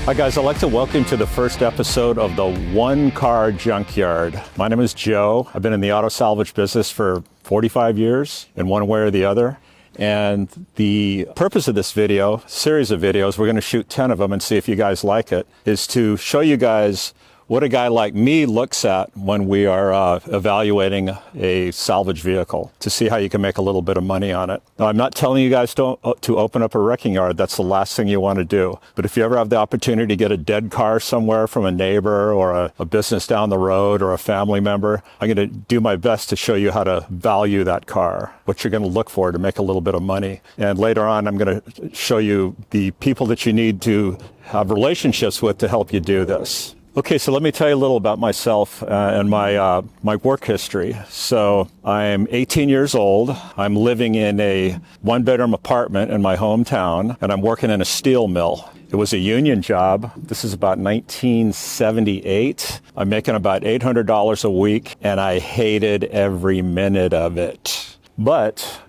Hi guys, I'd like to welcome you to the first episode of the One Car Junkyard. My name is Joe. I've been in the auto salvage business for 45 years in one way or the other. And the purpose of this series of videos, we're going to shoot 10 of them and see if you guys like it, is to show you guys what a guy like me looks at when we are evaluating a salvage vehicle to see how you can make a little bit of money on it. Now, I'm not telling you guys to open up a wrecking yard. That's the last thing you want to do. But if you ever have the opportunity to get a dead car somewhere from a neighbor or a business down the road or a family member, I'm going to do my best to show you how to value that car, what you're going to look for to make a little bit of money. And later on, I'm going to show you the people that you need to have relationships with to help you do this. Okay, so let me tell you a little about myself and my work history. So I'm 18 years old. I'm living in a one-bedroom apartment in my hometown, and I'm working in a steel mill. It was a union job. This is about 1978. I'm making about $800 a week, and I hated every minute of it. But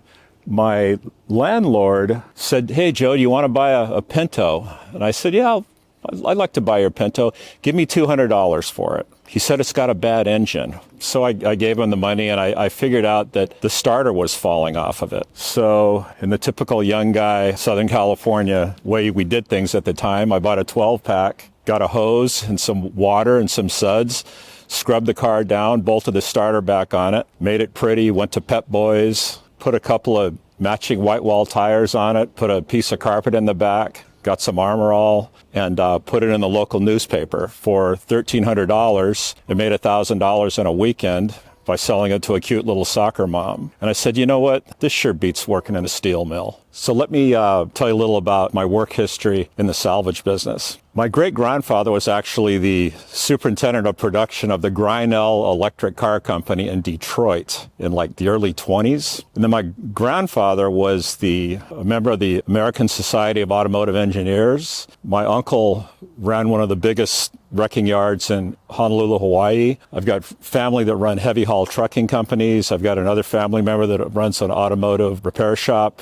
my landlord said, "Hey, Joe, do you want to buy a Pinto?" And I said, "Yeah, I'd like to buy your Pinto. Give me $200 for it." He said it's got a bad engine. So I gave him the money, and I figured out that the starter was falling off of it. So in the typical young guy, Southern California way we did things at the time, I bought a 12-pack, got a hose and some water and some suds, scrubbed the car down, bolted the starter back on it, made it pretty, went to Pep Boys, put a couple of matching white wall tires on it, put a piece of carpet in the back, got some Armor All, and put it in the local newspaper for $1,300 and made $1,000 in a weekend by selling it to a cute little soccer mom. And I said, you know what? This sure beats working in a steel mill. So let me tell you a little about my work history in the salvage business. My great-grandfather was actually the superintendent of production of the Grynell Electric Car Company in Detroit in like the early 20s. And then my grandfather was a member of the American Society of Automotive Engineers. My uncle ran one of the biggest wrecking yards in Honolulu, Hawaii. I've got family that run heavy haul trucking companies. I've got another family member that runs an automotive repair shop,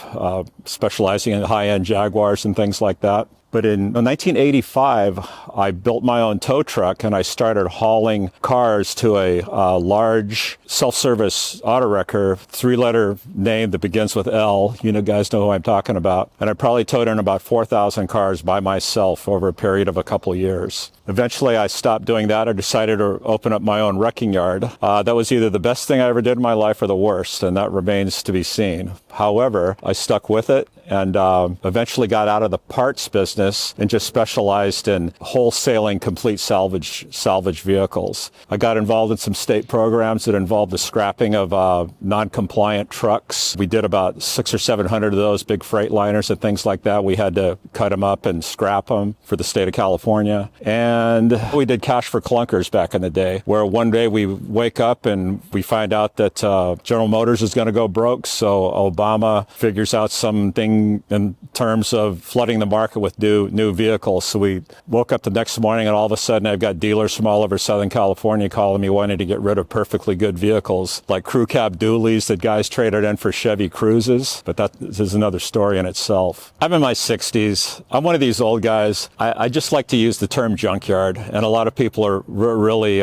specializing in high-end Jaguars and things like that. But in 1985, I built my own tow truck, and I started hauling cars to a large self-service auto wrecker, three-letter name that begins with L. You guys know who I'm talking about. And I probably towed in about 4,000 cars by myself over a period of a couple years. Eventually, I stopped doing that. I decided to open up my own wrecking yard. That was either the best thing I ever did in my life or the worst, and that remains to be seen. However, I stuck with it and eventually got out of the parts business and just specialized in wholesaling complete salvage vehicles. I got involved in some state programs that involved the scrapping of non-compliant trucks. We did about 600 or 700 of those big freight liners and things like that. We had to cut them up and scrap them for the state of California. And we did cash for clunkers back in the day, where one day we wake up and we find out that General Motors is going to go broke, so Obama figures out something in terms of flooding the market with new vehicles. So we woke up the next morning, and all of a sudden I've got dealers from all over Southern California calling me wanting to get rid of perfectly good vehicles, like crew cab dualies that guys traded in for Chevy Cruzes. But that is another story in itself. I'm in my 60s. I'm one of these old guys. I just like to use the term junkyard, and a lot of people are really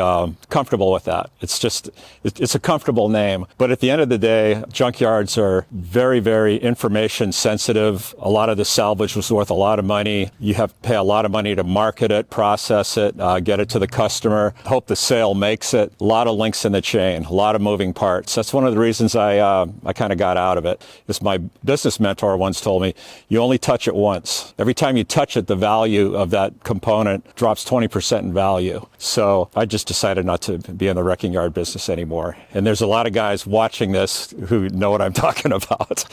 comfortable with that. It's a comfortable name. But at the end of the day, junkyards are very, very information sensitive. A lot of the salvage was worth a lot of money. You have to pay a lot of money to market it, process it, get it to the customer, hope the sale makes it. A lot of links in the chain, a lot of moving parts. That's one of the reasons I kind of got out of it. As my business mentor once told me, you only touch it once. Every time you touch it, the value of that component drops 20% in value. So I just decided not to be in the wrecking yard business anymore. And there's a lot of guys watching this who know what I'm talking about.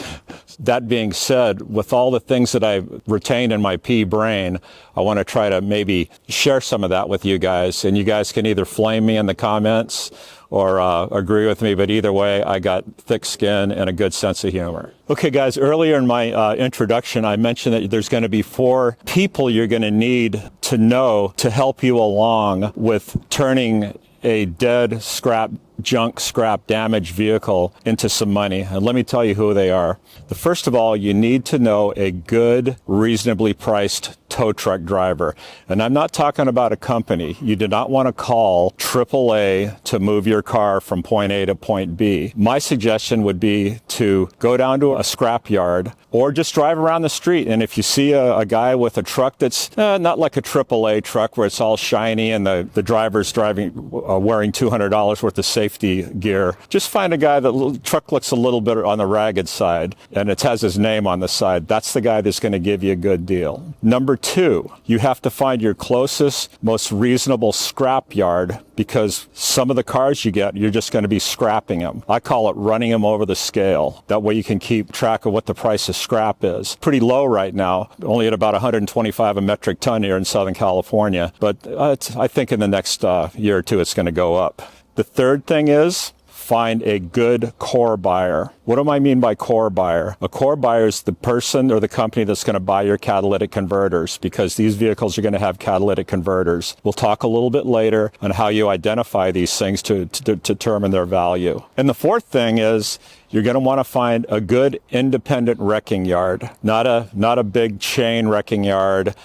That being said, with all the things that I've retained in my pea brain, I want to try to maybe share some of that with you guys. And you guys can either flame me in the comments or agree with me, but either way, I got thick skin and a good sense of humor. Okay, guys, earlier in my introduction, I mentioned that there's going to be 4 people you're going to need to know to help you along with turning a dead, scrap junk, scrap, damaged vehicle into some money. And let me tell you who they are. First of all, you need to know a good, reasonably priced tow truck driver. And I'm not talking about a company. You do not want to call AAA to move your car from point A to point B. My suggestion would be to go down to a scrap yard or just drive around the street. And if you see a guy with a truck that's not like a AAA truck where it's all shiny and the driver's wearing $200 worth of safety gear, just find a guy the truck looks a little bit on the ragged side and it has his name on the side. That's the guy that's going to give you a good deal. Number two, you have to find your closest, most reasonable scrap yard, because some of the cars you get, you're just going to be scrapping them. I call it running them over the scale. That way you can keep track of what the price of scrap is. Pretty low right now, only at about 125 a metric ton here in Southern California. But I think in the next year or two, it's going to go up. The third thing is, find a good core buyer. What do I mean by core buyer? A core buyer is the person or the company that's going to buy your catalytic converters, because these vehicles are going to have catalytic converters. We'll talk a little bit later on how you identify these things to determine their value. And the fourth thing is, you're going to want to find a good independent wrecking yard, not a big chain wrecking yard.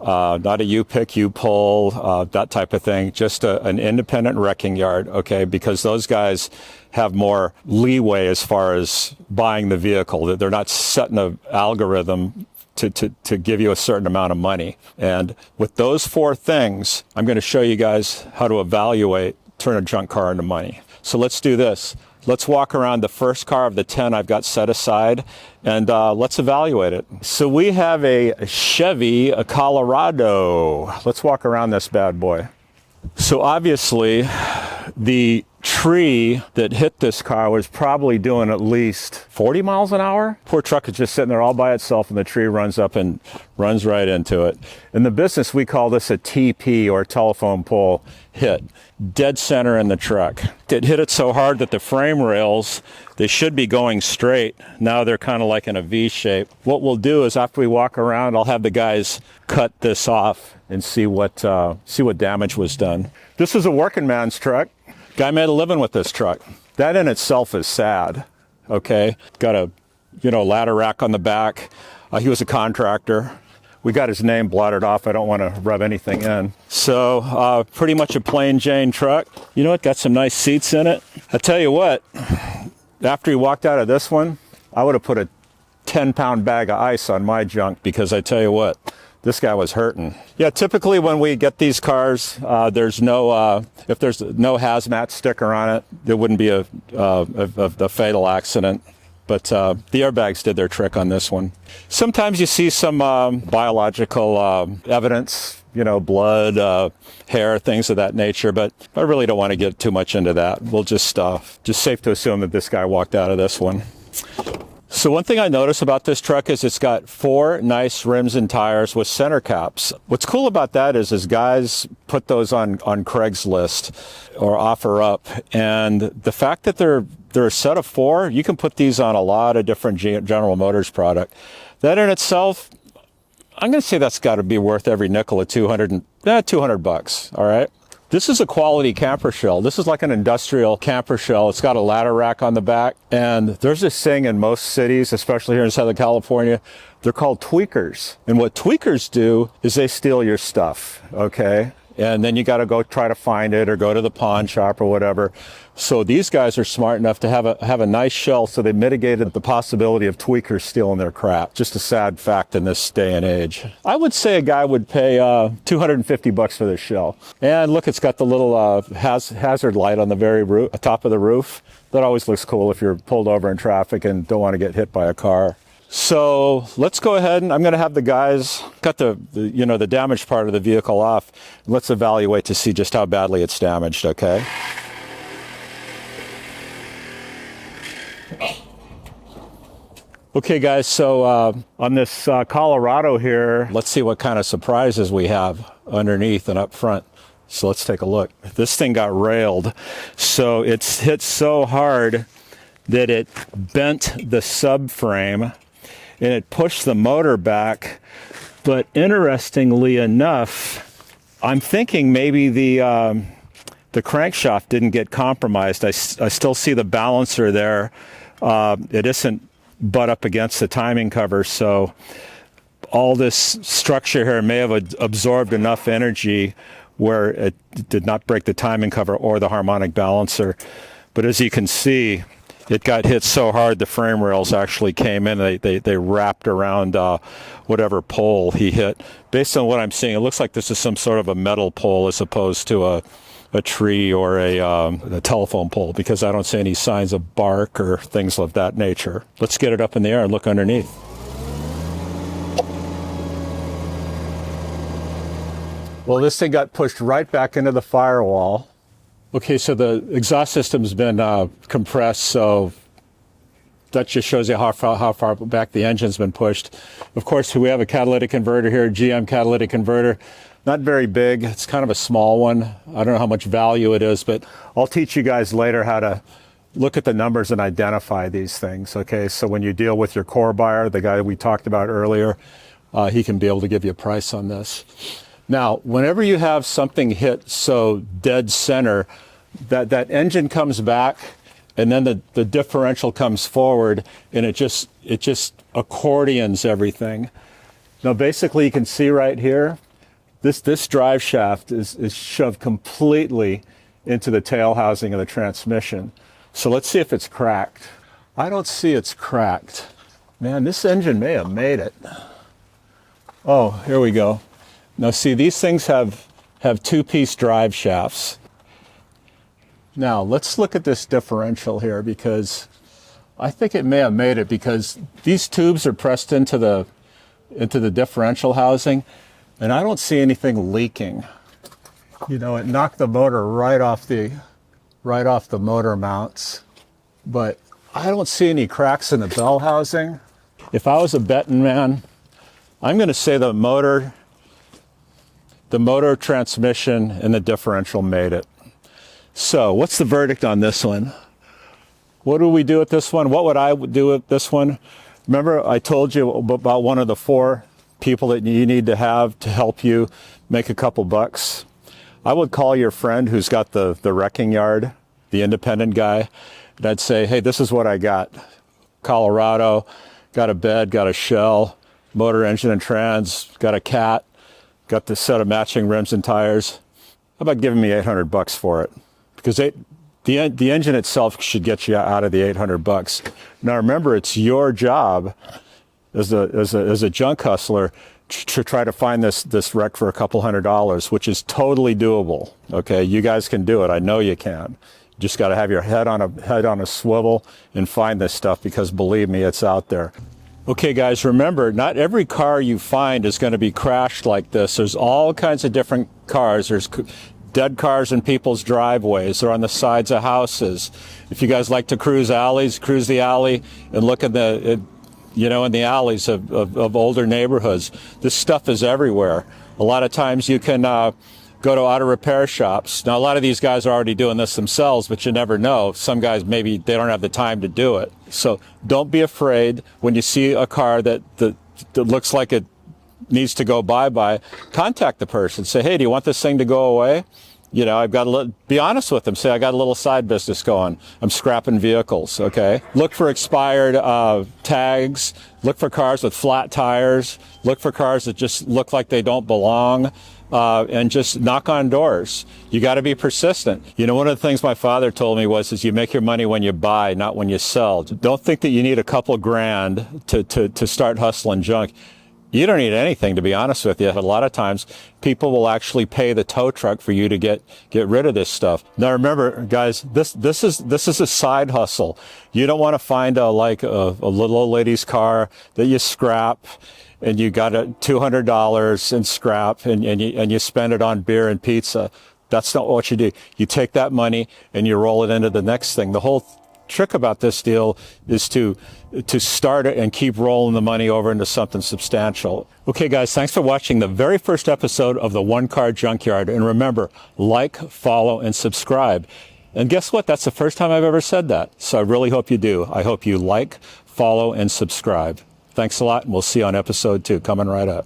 Not a you pick, you pull, that type of thing. Just an independent wrecking yard, okay? Because those guys have more leeway as far as buying the vehicle. They're not setting an algorithm to give you a certain amount of money. And with those four things, I'm going to show you guys how to turn a junk car into money. So let's do this. Let's walk around the first car of the 10 I've got set aside, and let's evaluate it. So we have a Chevy Colorado. Let's walk around this bad boy. So obviously, the tree that hit this car was probably doing at least 40 miles an hour. Poor truck is just sitting there all by itself, and the tree runs up and runs right into it. In the business, we call this a TP, or telephone pole hit. Dead center in the truck. It hit it so hard that the frame rails, they should be going straight. Now they're kind of like in a V shape. What we'll do is, after we walk around, I'll have the guys cut this off and see what damage was done. This is a working man's truck. Guy made a living with this truck. That in itself is sad, okay? Got a, ladder rack on the back. He was a contractor. We got his name blotted off. I don't want to rub anything in. So pretty much a plain Jane truck. You know what? Got some nice seats in it. I tell you what, after he walked out of this one, I would have put a 10-pound bag of ice on my junk, because I tell you what, this guy was hurting. Yeah, typically when we get these cars, there's no, if there's no hazmat sticker on it, there wouldn't be a fatal accident. But the airbags did their trick on this one. Sometimes you see some biological evidence, blood, hair, things of that nature, but I really don't want to get too much into that. We'll just safe to assume that this guy walked out of this one. So one thing I notice about this truck is it's got 4 nice rims and tires with center caps. What's cool about that is guys put those on Craigslist or offer up, and the fact that they're a set of 4, you can put these on a lot of different General Motors product. That in itself, I'm going to say that's got to be worth every nickel of $200, all right? This is a quality camper shell. This is like an industrial camper shell. It's got a ladder rack on the back. And there's this thing in most cities, especially here in Southern California, they're called tweakers. And what tweakers do is they steal your stuff, okay? And then you got to go try to find it or go to the pawn shop or whatever. So these guys are smart enough to have a nice shell, so they mitigated the possibility of tweakers stealing their crap. Just a sad fact in this day and age. I would say a guy would pay $250 for this shell. And look, it's got the little hazard light on the very top of the roof. That always looks cool if you're pulled over in traffic and don't want to get hit by a car. So let's go ahead, and I'm going to have the guys cut the damaged part of the vehicle off. Let's evaluate to see just how badly it's damaged, okay? Okay, guys, so on this Colorado here, let's see what kind of surprises we have underneath and up front. So let's take a look. This thing got railed. So it's hit so hard that it bent the subframe and it pushed the motor back. But interestingly enough, I'm thinking maybe the the crankshaft didn't get compromised. I still see the balancer there. It isn't butt up against the timing cover, so all this structure here may have absorbed enough energy where it did not break the timing cover or the harmonic balancer. But as you can see, it got hit so hard the frame rails actually came in. They wrapped around whatever pole he hit. Based on what I'm seeing, it looks like this is some sort of a metal pole as opposed to a tree or a telephone pole, because I don't see any signs of bark or things of that nature. Let's get it up in the air and look underneath. Well, this thing got pushed right back into the firewall. Okay, so the exhaust system's been compressed, so that just shows you how far back the engine's been pushed. Of course, we have a catalytic converter here, GM catalytic converter. Not very big, it's kind of a small one. I don't know how much value it is, but I'll teach you guys later how to look at the numbers and identify these things, okay? So when you deal with your core buyer, the guy we talked about earlier, he can be able to give you a price on this. Now, whenever you have something hit so dead center, that engine comes back, and then the differential comes forward, and it just accordions everything. Now, basically, you can see right here, this drive shaft is shoved completely into the tail housing of the transmission. So let's see if it's cracked. I don't see it's cracked. Man, this engine may have made it. Oh, here we go. Now see, these things have two-piece drive shafts. Now let's look at this differential here, because I think it may have made it, because these tubes are pressed into the differential housing, and I don't see anything leaking. You know, it knocked the motor right off the motor mounts, but I don't see any cracks in the bell housing. If I was a betting man, I'm going to say the motor, transmission, and the differential made it. So what's the verdict on this one? What do we do with this one? What would I do with this one? Remember I told you about one of the 4 people that you need to have to help you make a couple bucks? I would call your friend who's got the wrecking yard, the independent guy, and I'd say, hey, this is what I got. Colorado, got a bed, got a shell, motor, engine, and trans, got a cat, got this set of matching rims and tires. How about giving me $800 for it? Because the engine itself should get you out of the $800. Now remember, it's your job as a junk hustler to try to find this wreck for a couple $100, which is totally doable. Okay, you guys can do it. I know you can. You just got to have your head on a swivel and find this stuff, because believe me, it's out there. Okay, guys, remember, not every car you find is going to be crashed like this. There's all kinds of different cars. There's dead cars in people's driveways. They're on the sides of houses. If you guys like to cruise the alley and look in the alleys of older neighborhoods. This stuff is everywhere. A lot of times you can go to auto repair shops. Now, a lot of these guys are already doing this themselves, but you never know. Some guys, maybe they don't have the time to do it. So don't be afraid when you see a car that looks like it needs to go bye-bye. Contact the person. Say, hey, do you want this thing to go away? You know, be honest with them. Say, I got a little side business going. I'm scrapping vehicles, okay? Look for expired tags. Look for cars with flat tires. Look for cars that just look like they don't belong. And just knock on doors. You got to be persistent. You know, one of the things my father told me is you make your money when you buy, not when you sell. Don't think that you need a couple grand to start hustling junk. You don't need anything, to be honest with you. A lot of times, people will actually pay the tow truck for you to get rid of this stuff. Now, remember, guys, this is a side hustle. You don't want to find a little old lady's car that you scrap, and you got $200 in scrap, and you spend it on beer and pizza. That's not what you do. You take that money and you roll it into the next thing. The whole trick about this deal is to start it and keep rolling the money over into something substantial. Okay, guys, thanks for watching the very first episode of the One Car Junkyard. And remember, like, follow, and subscribe. And guess what? That's the first time I've ever said that. So I really hope you do. I hope you like, follow, and subscribe. Thanks a lot, and we'll see you on episode 2 coming right up.